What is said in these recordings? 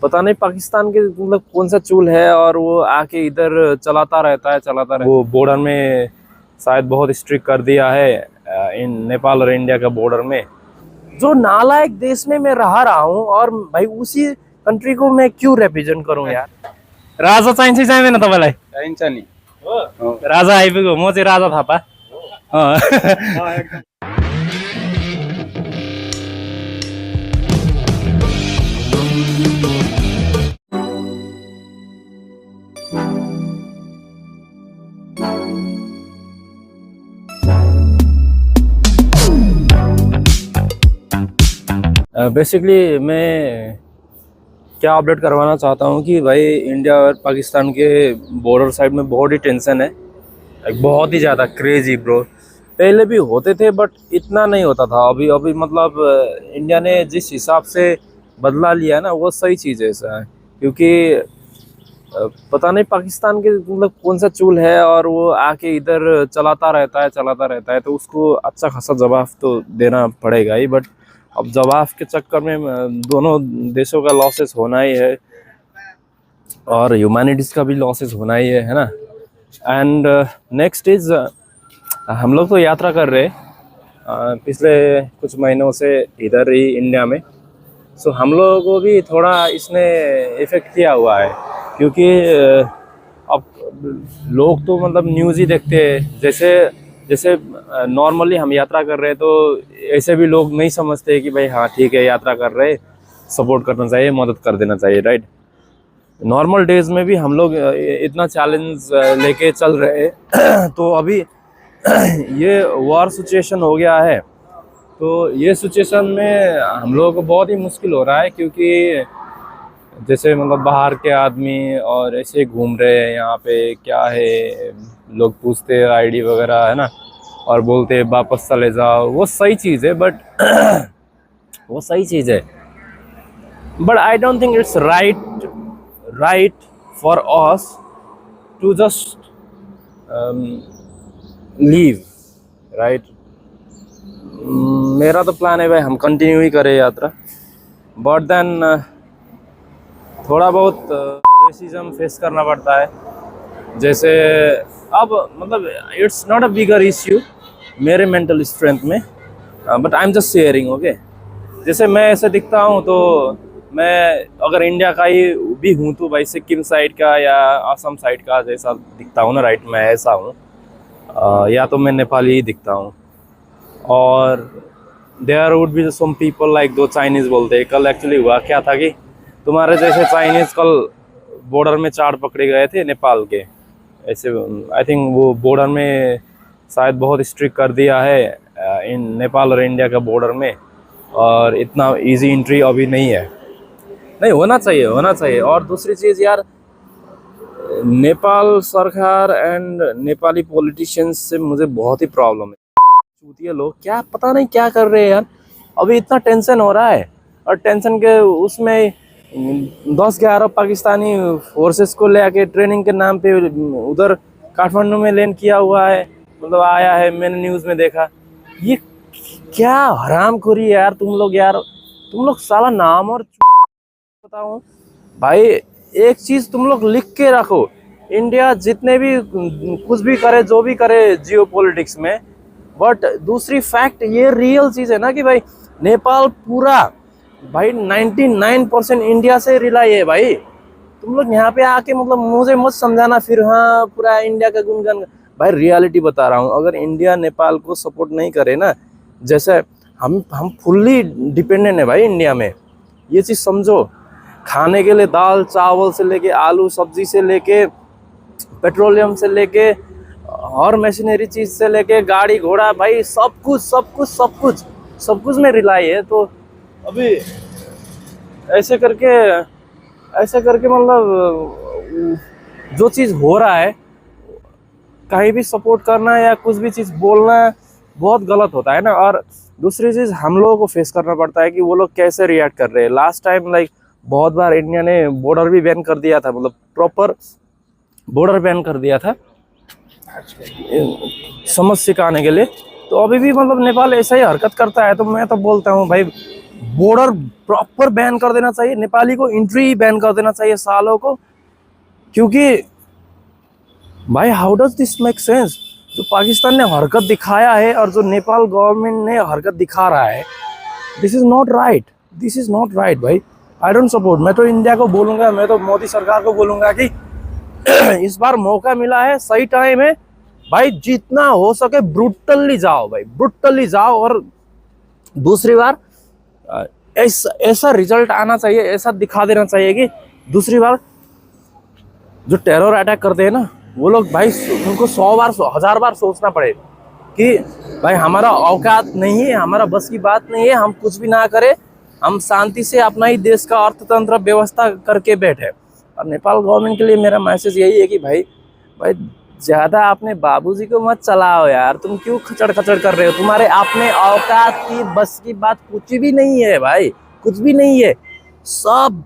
पता नहीं पाकिस्तान के मतलब कौन सा चूल है, और वो आके इधर चलाता रहता है। वो बॉर्डर में शायद बहुत स्ट्रिक्ट कर दिया है इन नेपाल और इंडिया का बॉर्डर में। जो नालायक देश में मैं रहा हूँ, और भाई उसी कंट्री को मैं क्यों रिप्रेजेंट करूँ यार। राजा चाहिन्छ कि चाहिँदैन तपाईँलाई? चाहिन्छ नि। राजा आइपुग्यो, म चाहिँ राजा थापा। बेसिकली मैं क्या अपडेट करवाना चाहता हूँ कि भाई इंडिया और पाकिस्तान के बॉर्डर साइड में बहुत ही टेंशन है, बहुत ही ज़्यादा क्रेजी ब्रो। पहले भी होते थे बट इतना नहीं होता था। अभी अभी मतलब इंडिया ने जिस हिसाब से बदला लिया है ना, वो सही चीज़ है ऐसा है। क्योंकि पता नहीं पाकिस्तान के मतलब कौन सा चूल है, और वो आके इधर चलाता रहता है, तो उसको अच्छा खासा जवाब तो देना पड़ेगा ही। बट अब जवाब के चक्कर में दोनों देशों का लॉसेस होना ही है, और ह्यूमैनिटीज़ का भी लॉसेस होना ही है ना। एंड नेक्स्ट इज हम लोग तो यात्रा कर रहे पिछले कुछ महीनों से इधर ही इंडिया में। सो हम लोगों को भी थोड़ा इसने इफ़ेक्ट किया हुआ है, क्योंकि अब लोग तो मतलब न्यूज़ ही देखते हैं। जैसे नॉर्मली हम यात्रा कर रहे हैं, तो ऐसे भी लोग नहीं समझते कि भाई हाँ ठीक है, यात्रा कर रहे, सपोर्ट करना चाहिए, मदद कर देना चाहिए, राइट। नॉर्मल डेज में भी हम लोग इतना चैलेंज लेके चल रहे हैं। तो अभी ये वॉर सिचुएशन हो गया है, तो ये सिचुएशन में हम लोगों को बहुत ही मुश्किल हो रहा है। क्योंकि जैसे मतलब बाहर के आदमी और ऐसे घूम रहे हैं यहाँ पे, क्या है, लोग पूछते हैं आईडी वगैरह, है ना, और बोलते हैं वापस चले जाओ। वो सही चीज़ है, बट वो सही चीज़ है, but I don't think it's right for us to just leave, right. मेरा तो प्लान है भाई हम कंटिन्यू ही करें यात्रा, बट देन थोड़ा बहुत रेसिज्म फेस करना पड़ता है। जैसे अब मतलब it's not a bigger issue मेरे मेंटल स्ट्रेंथ में, but I am just sharing, okay. जैसे मैं ऐसे दिखता हूँ, तो मैं अगर इंडिया का ही भी हूँ तो भाई सिक्किम साइड का या असम साइड का जैसा दिखता हूँ ना, राइट, मैं ऐसा हूँ। या तो मैं नेपाली ही दिखता हूँ। और there would be some people like दो चाइनीज़ बोलते हैं। कल एक्चुअली हुआ क्या था कि तुम्हारे जैसे चाइनीज़ कल बॉर्डर में 4 पकड़े गए थे नेपाल के। ऐसे आई थिंक वो बॉर्डर में शायद बहुत स्ट्रिक्ट कर दिया है इन नेपाल और इंडिया का बॉर्डर में, और इतना इजी एंट्री अभी नहीं है। नहीं होना चाहिए। और दूसरी चीज़ यार, नेपाल सरकार एंड नेपाली पॉलिटिशियंस से मुझे बहुत ही प्रॉब्लम है। चूतिया लोग क्या पता नहीं क्या कर रहे हैं यार। अभी इतना टेंशन हो रहा है, और टेंशन के उसमें 10-11 पाकिस्तानी फोर्सेस को ले आके ट्रेनिंग के नाम पे उधर काठमांडू में लैंड किया हुआ है, मतलब आया है, मैंने न्यूज़ में देखा। ये क्या हरामखोरी है यार तुम लोग साला नाम और बताओ भाई। एक चीज़ तुम लोग लिख के रखो, इंडिया जितने भी कुछ भी करे, जो भी करे जियो पॉलिटिक्स में, बट दूसरी फैक्ट ये रियल चीज़ है ना कि भाई नेपाल पूरा भाई 99% इंडिया से रिलाई है भाई। तुम लोग यहाँ पे आके मतलब मुझे मत समझाना फिर हाँ पूरा इंडिया का गुणगान। भाई रियलिटी बता रहा हूँ, अगर इंडिया नेपाल को सपोर्ट नहीं करे ना, जैसे हम फुल्ली डिपेंडेंट है भाई इंडिया में, ये चीज़ समझो। खाने के लिए दाल चावल से लेके आलू सब्जी से लेके पेट्रोलियम से लेके और मशीनरी चीज़ से लेके गाड़ी घोड़ा, भाई सब कुछ में रिलाई है। तो अभी ऐसे करके मतलब जो चीज़ हो रहा है, कहीं भी सपोर्ट करना या कुछ भी चीज़ बोलना बहुत गलत होता है ना। और दूसरी चीज़ हम लोगों को फेस करना पड़ता है कि वो लोग कैसे रिएक्ट कर रहे हैं। लास्ट टाइम लाइक बहुत बार इंडिया ने बॉर्डर भी बैन कर दिया था, मतलब प्रॉपर बॉर्डर बैन कर दिया था समझ सिखाने के लिए। तो अभी भी मतलब नेपाल ऐसा ही हरकत करता है। तो मैं तो बोलता हूँ भाई बॉर्डर प्रॉपर बैन कर देना चाहिए, नेपाली को एंट्री बैन कर देना चाहिए सालों को, क्योंकि भाई how does this make sense? जो पाकिस्तान ने हरकत दिखाया है और जो नेपाल गवर्नमेंट ने हरकत दिखा रहा है, this is not right, this is not right भाई। I don't support. मैं तो इंडिया को बोलूंगा, मैं तो मोदी सरकार को बोलूंगा कि इस बार मौका मिला है, सही टाइम है भाई, जितना हो सके ब्रूटली जाओ भाई, ब्रूटली जाओ। और दूसरी बार ऐसा रिजल्ट आना चाहिए, ऐसा दिखा देना चाहिए कि दूसरी बार जो टेरर अटैक करते हैं ना वो लोग भाई, उनको 100 बार 1000 बार सोचना पड़े कि भाई हमारा औकात नहीं है, हमारा बस की बात नहीं है, हम कुछ भी ना करें, हम शांति से अपना ही देश का अर्थतंत्र व्यवस्था करके बैठे। और नेपाल गवर्नमेंट के लिए मेरा मैसेज यही है कि भाई ज़्यादा अपने बाबूजी को मत चलाओ यार, तुम क्यों खचड़ खचड़ कर रहे हो? तुम्हारे अपने औकात की बस की बात कुछ भी नहीं है भाई, कुछ भी नहीं है। सब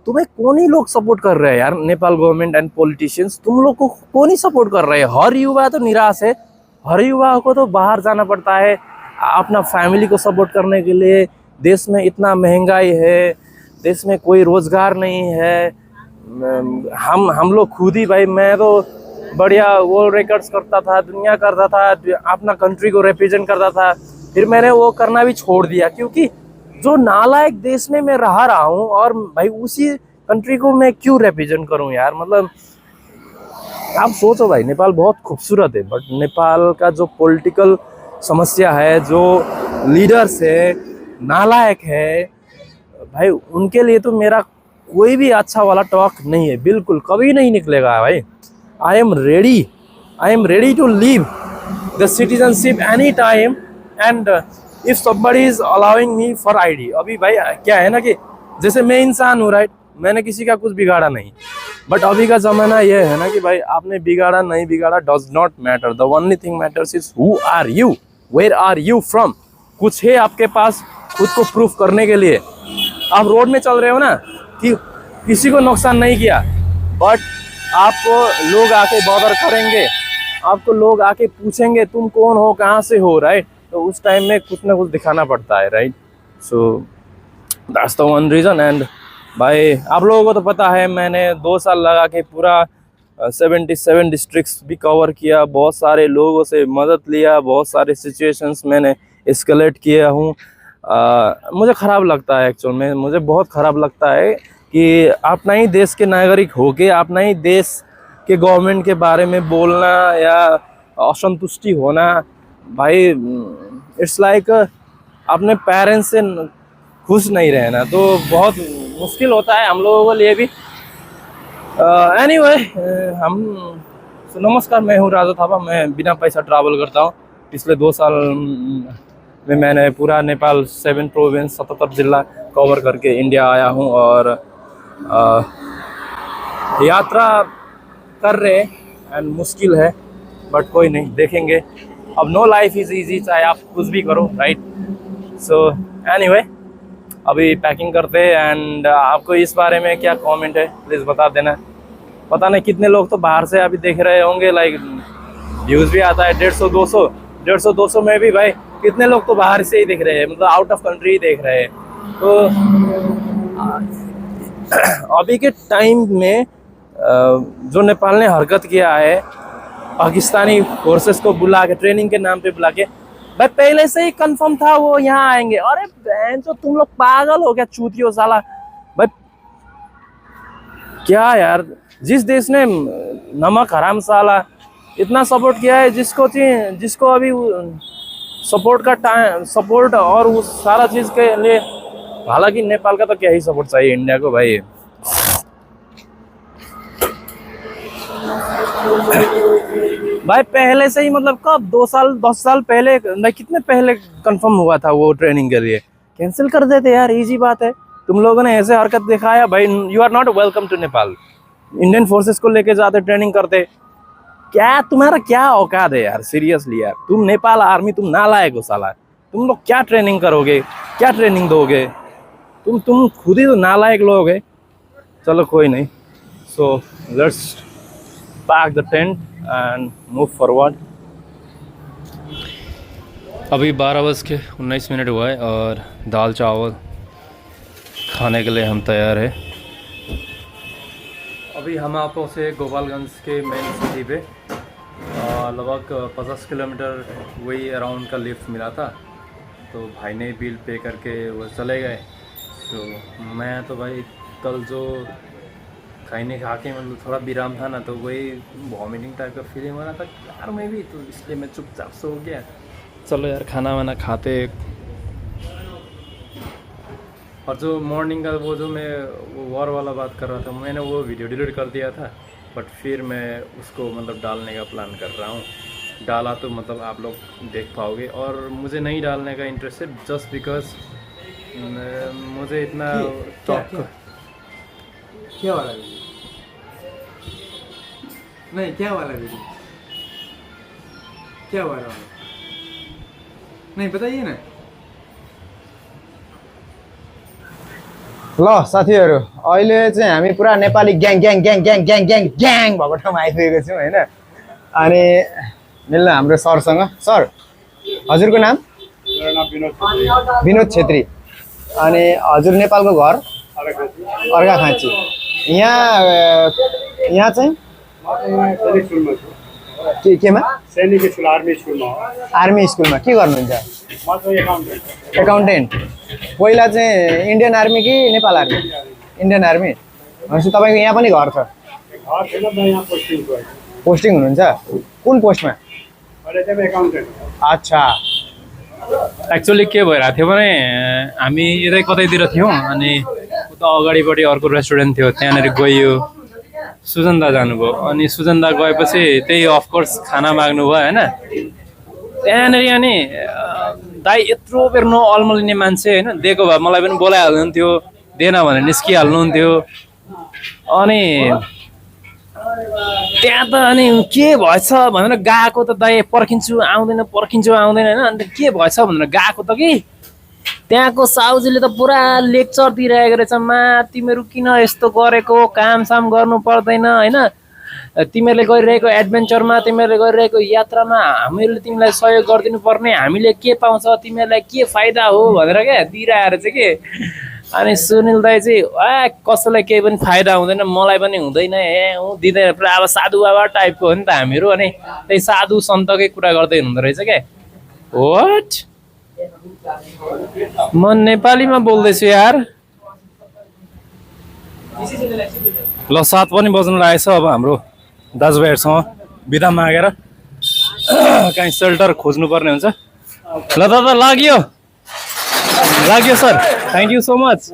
तुम्हें कौन ही लोग सपोर्ट कर रहे हैं यार, नेपाल गवर्नमेंट एंड पॉलिटिशियंस, तुम लोग को कौन ही सपोर्ट कर रहे हैं? हर युवा तो निराश है, हर युवा को तो बाहर जाना पड़ता है अपना फैमिली को सपोर्ट करने के लिए। देश में इतना महंगाई है, देश में कोई रोजगार नहीं है। हम लोग खुद ही भाई, मैं तो बढ़िया वो रिकॉर्ड्स करता था, दुनिया करता था, अपना कंट्री को रिप्रेजेंट करता था, फिर मैंने वो करना भी छोड़ दिया, क्योंकि जो नालायक देश में मैं रहा हूँ और भाई उसी कंट्री को मैं क्यों रिप्रेजेंट करूँ यार? मतलब आप सोचो भाई, नेपाल बहुत खूबसूरत है, बट नेपाल का जो पॉलिटिकल समस्या है, जो लीडर्स है नालायक है भाई, उनके लिए तो मेरा कोई भी अच्छा वाला टॉक नहीं है, बिल्कुल कभी नहीं निकलेगा भाई। I am ready to leave the citizenship any time and if somebody is allowing me for ID। अभी भाई क्या है ना कि जैसे मैं इंसान हूँ राइट, मैंने किसी का कुछ बिगाड़ा नहीं, बट अभी का ज़माना ये है ना कि भाई आपने बिगाड़ा नहीं बिगाड़ा does not matter, the only thing matters is who are you, where are you from. कुछ है आपके पास खुद को प्रूफ करने के लिए। आप रोड में चल रहे हो ना कि किसी को नुकसान नहीं किया, बट आपको लोग आके बॉदर करेंगे, आपको लोग आके पूछेंगे तुम कौन हो, कहाँ से हो, राइट? तो उस टाइम में कुछ ना कुछ दिखाना पड़ता है, right? So that's the one reason. And भाई आप लोगों को तो पता है, मैंने 2 साल लगा के पूरा 77 डिस्ट्रिक्ट्स भी कवर किया, बहुत सारे लोगों से मदद लिया, बहुत सारे सिचुएशंस मैंने एस्केलेट किया हूँ। मुझे ख़राब लगता है एक्चुअल में, मुझे बहुत ख़राब लगता है कि अपना ही देश के नागरिक होके अपना ही देश के गवर्नमेंट के बारे में बोलना या असंतुष्टि होना भाई, इट्स लाइक अपने पेरेंट्स से खुश नहीं रहना, तो बहुत मुश्किल होता है हम लोगों के लिए भी। एनीवे नमस्कार, मैं हूँ राजा थापा, मैं बिना पैसा ट्रैवल करता हूँ। पिछले 2 साल में मैंने पूरा नेपाल 7 प्रोविंस 77 जिला कवर करके इंडिया आया हूँ और यात्रा कर रहे एंड मुश्किल है, बट कोई नहीं, देखेंगे। अब नो लाइफ इज़ ईजी, चाहे आप कुछ भी करो, राइट? सो एनीवे अभी पैकिंग करते हैं। एंड आपको इस बारे में क्या कमेंट है प्लीज़ बता देना। पता नहीं कितने लोग तो बाहर से अभी देख रहे होंगे, लाइक व्यूज़ भी आता है 150-200 में भी भाई कितने लोग तो बाहर से ही देख रहे हैं, मतलब आउट ऑफ कंट्री ही देख रहे हैं। तो अभी के टाइम में जो नेपाल ने हरकत किया है, पाकिस्तानी फोर्सेस को बुला के, ट्रेनिंग के नाम पे बुला के, भाई पहले से ही कंफर्म था वो यहाँ आएंगे। अरे बहन, तो तुम लोग पागल हो क्या, चूतियो साला भाई? क्या यार, जिस देश ने नमक हराम साला इतना सपोर्ट किया है, जिसको अभी सपोर्ट का टाइम, सपोर्ट और उस सारा चीज़ के लिए, हालांकि नेपाल का तो क्या ही सपोर्ट चाहिए इंडिया को भाई। भाई पहले से ही, मतलब कब 2 साल 10 साल पहले, कितने पहले कंफर्म हुआ था वो ट्रेनिंग के लिए, कैंसिल कर देते यार, इजी बात है। तुम लोगों ने ऐसे हरकत दिखाया भाई, you are not welcome to Nepal. Indian forces को लेके जाते, ट्रेनिंग करते, क्या तुम्हारा क्या औकात है यार? सीरियसली यार, तुम नेपाल आर्मी, तुम नालायक हो साला। तुम लोग क्या ट्रेनिंग करोगे, क्या ट्रेनिंग दोगे? तुम खुद ही तो नालायक लोग है। चलो कोई नहीं, so let's pack the tent and move forward. अभी 12:19 हुआ है और दाल चावल खाने के लिए हम तैयार है। अभी हम आप से गोपालगंज के मेन सिटी पे लगभग 50 किलोमीटर वही अराउंड का लिफ्ट मिला था, तो भाई ने बिल पे करके वो चले गए। तो मैं तो भाई कल जो खाने खा के मतलब थोड़ा विराम था ना, तो वही वॉमिटिंग टाइप का फीलिंग हो रहा था यार मैं भी, तो इसलिए मैं चुपचाप सो गया। चलो यार खाना वाना खाते। और जो मॉर्निंग का वो जो मैं वो वॉर वाला बात कर रहा था, मैंने वो वीडियो डिलीट कर दिया था, बट फिर मैं उसको मतलब डालने का प्लान कर रहा हूँ। डाला तो मतलब आप लोग देख पाओगे, और मुझे नहीं डालने का इंटरेस्ट है जस्ट बिकॉज मुझे इतना टॉक क्या वाला वीडियो? नहीं, क्या वाला वीडियो? क्या वाला? नहीं बताइए ना। ल साथीहरू, अहिले चाहिँ हामी पुरा Nepali gang gang gang gang gang gang gang भएको ठाउँमा आइपुगेको छौँ होइन। अनि मिल्न हाम्रो सरसँग। सर, हजुरको नाम? मेरो नाम विनोद विनोद छेत्री। अनि हजुर नेपालको घर? अर्घाखाँची। यहाँ चाहिँ सैनिक स्कुलमा छु। केमा? सैनिक स्कुल आर्मी स्कुलमा। आर्मी स्कुलमा के गर्नुहुन्छ? म चाहिँ एकाउन्टेन्ट। एकाउन्टेन्ट। पहिला चाहिँ इन्डियन आर्मी कि नेपाल आर्मी? Indian army. भनेपछि तपाईँको यहाँ पनि घर छ? घर छैन, म यहाँ पोस्टिङ छु। पोस्टिङ हुनुहुन्छ? कुन पोस्टमा? अहिले चाहिँ म एकाउन्टेन्ट। अच्छा। एक्चुअली के भइरहेको थियो भने हामी यतै कतैतिर थियौँ, अनि उता अगाडिपट्टि अर्को रेस्टुरेन्ट थियो, त्यहाँनिर गइयो। सुजन दा जानुभयो, अनि सुजन दा गएपछि त्यही अफकोर्स खाना माग्नु भयो होइन। त्यहाँनिर अनि दाइ यत्रो बेर अल्मलिने मान्छे होइन, दिएको भए मलाई पनि बोलाइहाल्नुहुन्थ्यो, दिएन भने निस्किहाल्नुहुन्थ्यो। अनि त्यहाँ त अनि के भएछ भनेर गएको त दाइ, पर्खिन्छु आउँदैन पर्खिन्छु आउँदैन होइन। अन्त के भएछ भनेर गएको त कि त्यहाँको साउजीले त पुरा लेक्चर दिइरहेको रहेछ, मा तिमीहरू किन यस्तो गरेको, कामसाम गर्नु पर्दैन होइन, तिमीहरूले गरिरहेको एडभेन्चरमा, तिमीहरूले गरिरहेको यात्रामा हामीहरूले तिमीलाई सहयोग गरिदिनु पर्ने, हामीले के पाउँछ तिमीहरूलाई के फाइदा हो भनेर क्या दिइरहेको रहेछ कि। अनि सुनिल दाइ चाहिँ कसैलाई केही पनि फाइदा हुँदैन, मलाई पनि हुँदैन, दिँदैन, पुरा अब साधु बाबा टाइपको हो नि त हामीहरू। अनि त्यही साधु सन्तकै कुरा गर्दै हुँदो रहेछ क्या। वाट? म नेपालीमा बोल्दैछु यार। ल 7 पनि बज्नु लागेछ, अब हाम्रो दाजुभाइहरूसँग बिदा मागेर कहीँ सेल्टर खोज्नुपर्ने हुन्छ। ल दादा लाग्यो sir, thank you so much.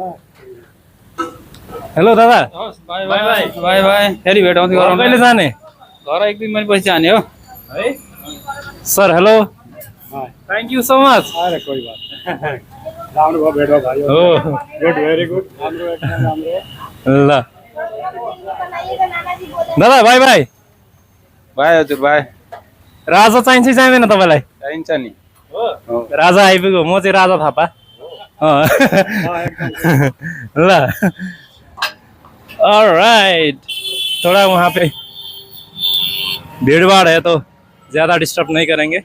Hello दादा। Bye bye bye bye. फेरि भेट आउँदै गरौँ। कहिले जाने? घर 1-2 महिना पछि जाने हो है sir. Hello, thank you so much. अरे कोही बात नहीं। राम्रो भयो, भेट भयो भाइ। हो गुड, भेरी गुड। राम्रो, एकदम राम्रो। ल दादा बाई बाई। बाई हजुर बाई। राजा चाहिन्छ कि चाहिँदैन तपाईँलाई? चाहिन्छ नि। राजा आइपुग्यो, म चाहिँ राजा थापा। ल ऑलराइट, थोड़ा वहाँ पे भीड़ भाड़ है तो ज़्यादा डिस्टर्ब नहीं करेंगे।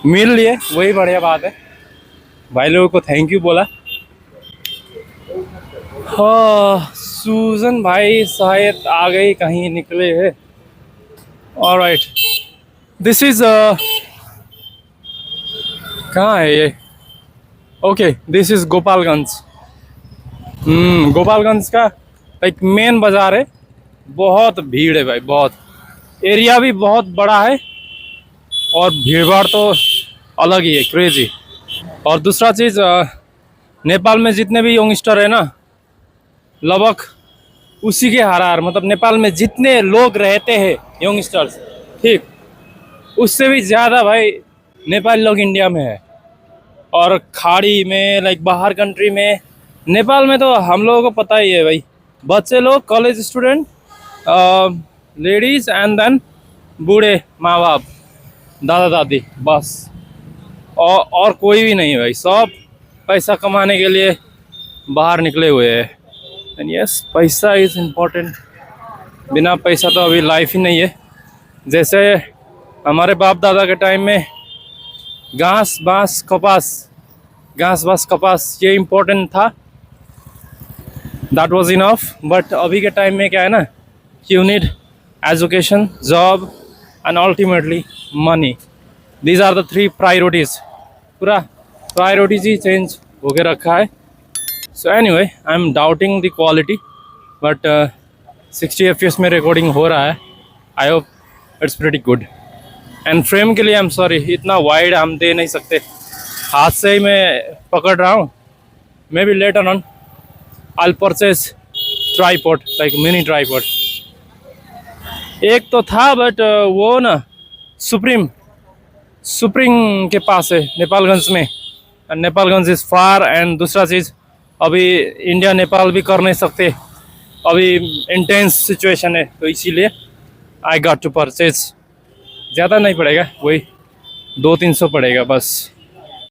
मिल लिए, वही बढ़िया बात है। भाई लोगों को थैंक यू बोला। हाँ, सुजन भाई शायद आ गई, कहीं निकले हैं। ऑलराइट, दिस इज कहाँ है ये? Okay, this is Gopalganj. Gopalganj का एक मेन बाजार है, बहुत भीड़ है भाई, बहुत। एरिया भी बहुत बड़ा है और भीड़ भाड़ तो अलग ही है, क्रेजी। और दूसरा चीज़, नेपाल में जितने भी यंगस्टर है ना, लगभग उसी के हार, मतलब नेपाल में जितने लोग रहते हैं यंगस्टर्स, ठीक, उससे भी ज़्यादा भाई नेपाली लोग इंडिया में है। और खाड़ी में, लाइक बाहर कंट्री में, नेपाल में तो हम लोगों को पता ही है भाई, बच्चे लोग, college student, ladies and then बूढ़े माँ बाप, दादा दादी, बस। और कोई भी नहीं भाई, सब पैसा कमाने के लिए बाहर निकले हुए हैं। एंड यस, पैसा इज़ इम्पोर्टेंट। बिना पैसा तो अभी लाइफ ही नहीं है। जैसे हमारे बाप दादा के टाइम में घास बांस कपास ये इम्पोर्टेंट था, दैट वाज इनफ। बट अभी के टाइम में क्या है ना कि you need education, job and ultimately money. These are the 3 priorities. पूरा प्रायोरिटीज ही चेंज होके रखा है। So anyway I am doubting the quality, but 60 FPS में रिकॉर्डिंग हो रहा है। I hope it's pretty good. And frame के लिए आई एम सॉरी, इतना वाइड हम दे नहीं सकते, हाथ से ही मैं पकड़ रहा हूँ। May be later on I purchase tripod, like mini tripod. एक तो था बट वो ना सुप्रीम के पास है नेपालगंज में, नेपालगंज इज़ फार। एंड दूसरा चीज़, अभी इंडिया नेपाल भी कर नहीं सकते, अभी इंटेंस सिचुएशन है, तो इसीलिए आई गॉट टू परचेज। ज़्यादा नहीं पड़ेगा, वही 200-300 पड़ेगा बस।